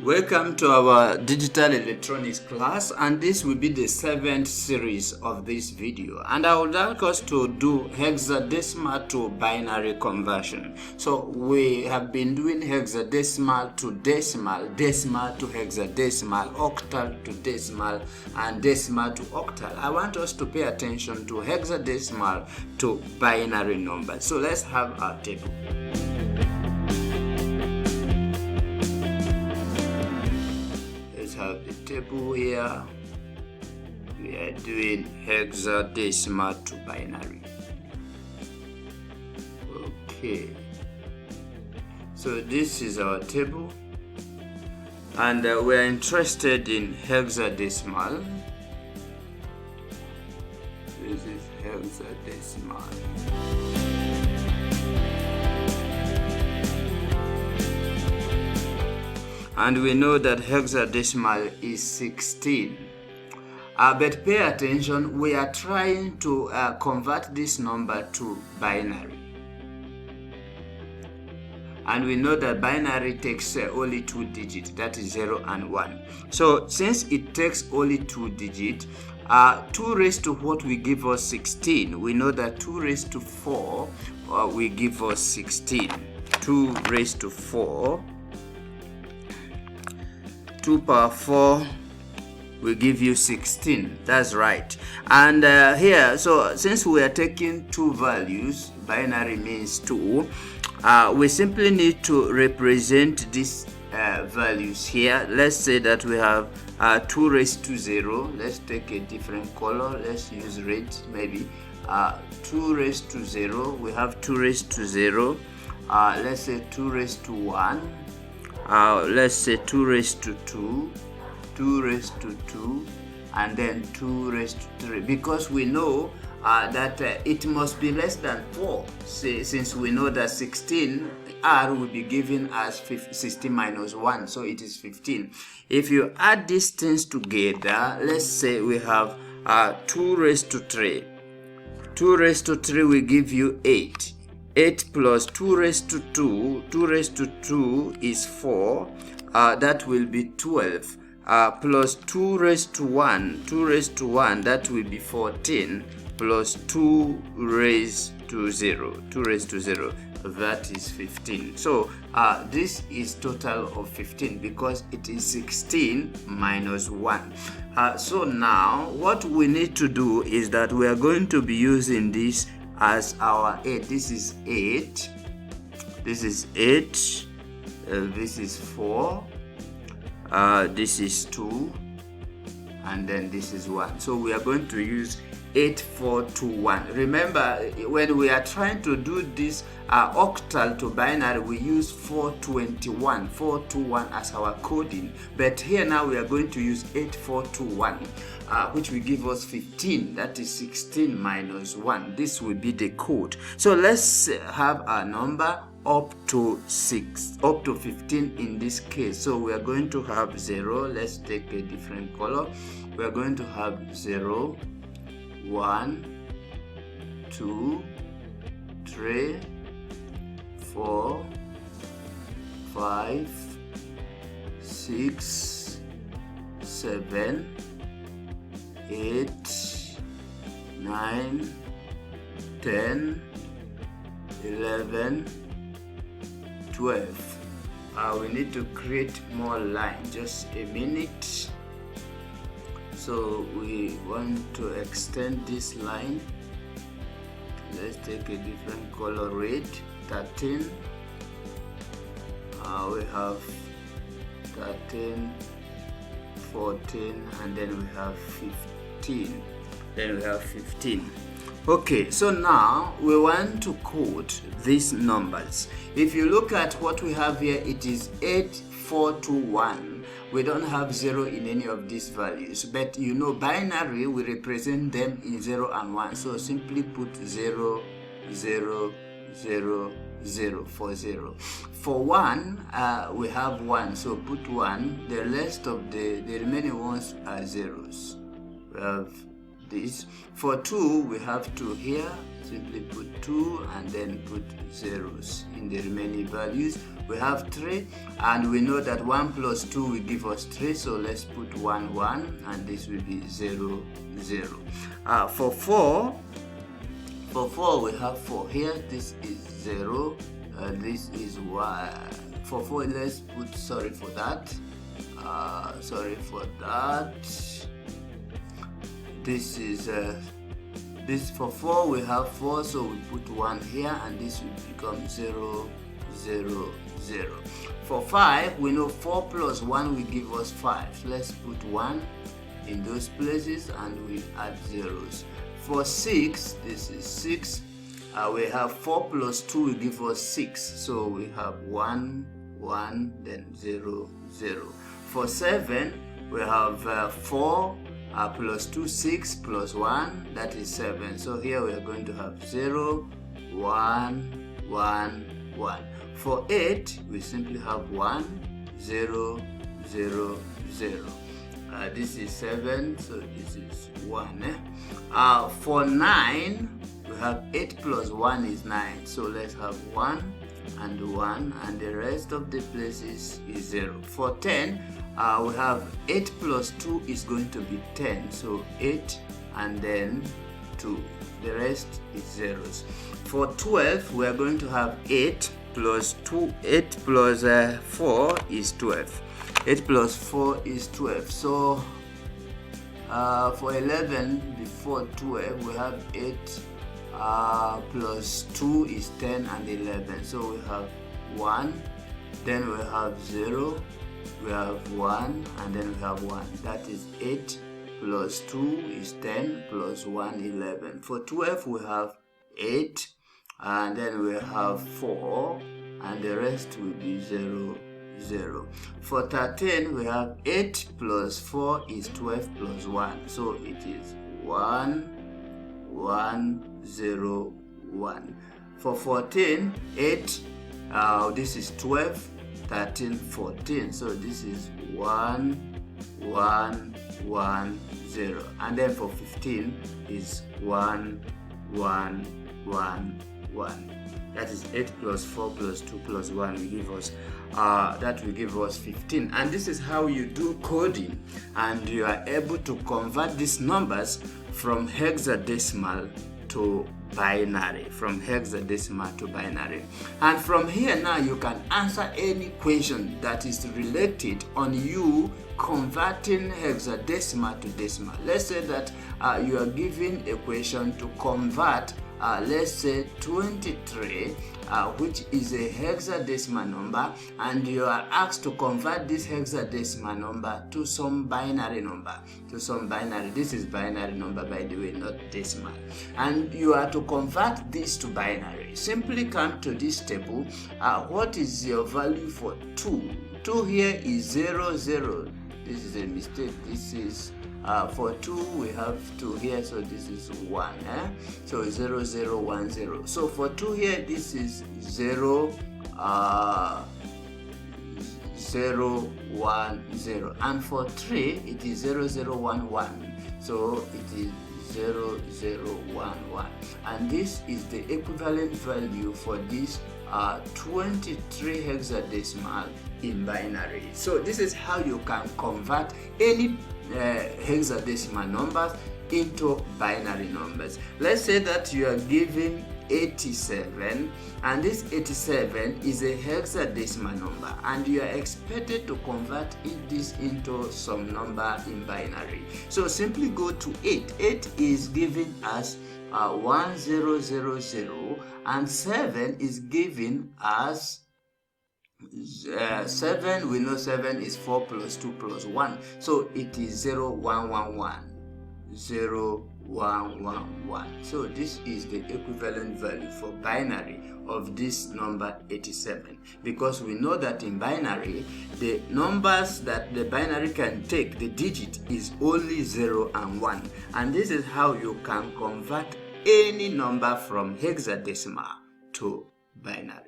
Welcome to our digital electronics class, and this will be the 7th series of this video, and I would like us to do hexadecimal to binary conversion. So we have been doing hexadecimal to decimal, decimal to hexadecimal, octal to decimal, and decimal to octal. I want us to pay attention to hexadecimal to binary numbers. So let's have our table. Have the table here. We are doing hexadecimal to binary. Okay, so this is our table, and we are interested in hexadecimal. This is hexadecimal. And we know that hexadecimal is 16. But pay attention, we are trying to convert this number to binary. And we know that binary takes only 2 digits, that is 0 and 1. So since it takes only 2 digits, 2 raised to what will give us 16. We know that 2 raised to 4 will give us 16. 2 raised to 4. 2 power 4 will give you 16. That's right. And here, so since we are taking 2 values, binary means 2, we simply need to represent these values here. Let's say that we have 2 raised to 0. Let's take a different color. Let's use red maybe. 2 raised to 0. We have 2 raised to 0. Let's say 2 raised to 1. Let's say 2 raised to 2, 2 raised to 2, and then 2 raised to 3, because we know that it must be less than 4, since we know that 16r will be given as 16 minus 1, so it is 15. If you add these things together, let's say we have 2 raised to 3. 2 raised to 3 will give you 8. 8 plus 2 raised to 2, 2 raised to 2 is 4, that will be 12, plus 2 raised to 1, 2 raised to 1, that will be 14, plus 2 raised to 0, 2 raised to 0, that is 15. So this is total of 15 because it is 16 minus 1. So now what we need to do is that we are going to be using this as our 8. This is 8, this is 8, this is 4, this is 2, and then this is 1. So we are going to use 8, 4, 2, 1. Remember, when we are trying to do this octal to binary, we use 421, 421 as our coding. But here now we are going to use 8421, which will give us 15. That is 16 minus 1. This will be the code. So let's have a number up to 15 in this case. So we are going to have 0. Let's take a different color. We are going to have 0, 1, 2, 3, 4, 5, 6, 7, 8, 9, 10, 11, 12. We need to create more lines. Just a minute. So we want to extend this line. Let's take a different color, red. 13. We have 13, 14, and then we have 15. Then we have 15. Okay, so now we want to code these numbers. If you look at what we have here, it is 8, 4, 2, 1. We don't have 0 in any of these values, but you know binary, we represent them in 0 and 1. So simply put 0, 0, 0, 0 for 0. For 1, we have 1, so put 1. The rest of the remaining ones are zeros. We have this. For 2, we have 2 here. Simply put 2 and then put zeros in the remaining values. we have 3, and we know that 1 plus 2 will give us 3, so let's put 1 1, and this will be 0 0. For 4 we have 4 here. This is 0, this is 1. For 4, let's put, sorry for that, this is this. For 4 we have 4, so we put 1 here, and this will become 0 0 0. For 5, we know 4 plus 1 will give us 5, so let's put 1 in those places and we add zeros. For 6, this is 6, we have 4 plus 2 will give us 6, so we have 1 1, then 0 0. For 7, we have 4 plus 2, 6 plus 1, that is 7. So here we are going to have 0 1 1 1. For 8, we simply have 1 0 0 0. This is 7, so this is 1. For 9, we have 8 plus 1 is 9, so let's have 1 and 1, and the rest of the places is 0. For 10, we have 8 plus 2 is going to be 10, so 8 and then 2. The rest is zeros. For 12, we are going to have 8 plus 2, 8 plus 4 is 12. 8 plus 4 is 12. So for 11, before 12, we have 8 plus 2 is 10 and 11. So we have 1, then we have 0, we have 1, and then we have 1. That is 8 plus 2 is 10 plus 1, 11. For 12, we have 8, and then we have 4, and the rest will be 0 0. For 13, we have 8 plus 4 is 12 plus 1, so it is 1 1 0 1. For 14, 8, this is 12, 13, 14, so this is 1 1 1 0. And then for 15 is 1 1 1 1. That is 8 plus 4 plus 2 plus 1 will give us that will give us 15. And this is how you do coding, and you are able to convert these numbers from hexadecimal to binary, and from here now you can answer any question that is related on you converting hexadecimal to decimal. Let's say that you are given a question to convert let's say 23, which is a hexadecimal number, and you are asked to convert this hexadecimal number to some binary number, This is binary number, by the way, not decimal, and you are to convert this to binary. Simply come to this table. What is your value for 2? 2 here is 0 0. This is a mistake. This is for 2 we have 2 here, so this is 1, so 0 0 1 0. So for 2 here, this is 0 0 1 0, and for 3 it is 0 0 1 1, so it is 0 0 1 1, and this is the equivalent value for this 23 hexadecimal in binary. So this is how you can convert any hexadecimal numbers into binary numbers. Let's say that you are given 87, and this 87 is a hexadecimal number, and you are expected to convert this into some number in binary. So simply go to 8. 8 is given as 1000, and 7 is given as 7. We know 7 is 4 plus 2 plus 1, so it is 0 1 1 1, 0 1 1 1. So this is the equivalent value for binary of this number 87, because we know that in binary the numbers that the binary can take, the digit is only 0 and 1, and this is how you can convert any number from hexadecimal to binary.